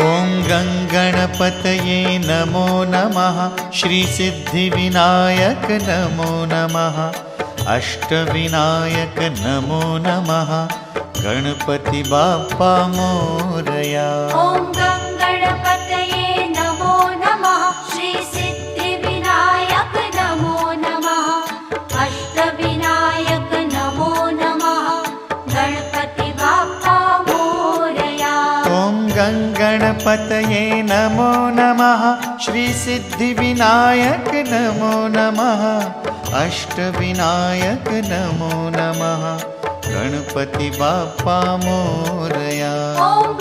ॐ गङ्गणपतये नमो नमः। श्रीसिद्धिविनायक नमो नमः। अष्टविनायक नमो नमः। गणपति बाप्पा मोरया। ॐ गङ्गणपतये नमो नमः। श्रीसिद्धिविनायक नमो नमः। अष्टविनायक नमो नमः। गणपति बाप्पा मोरया। ॐ गङ्गणपतये नमो नमः। श्रीसिद्धिविनायक नमो नमः। अष्टविनायक नमो नमः। गणपति बाप्पा मोरया। ॐ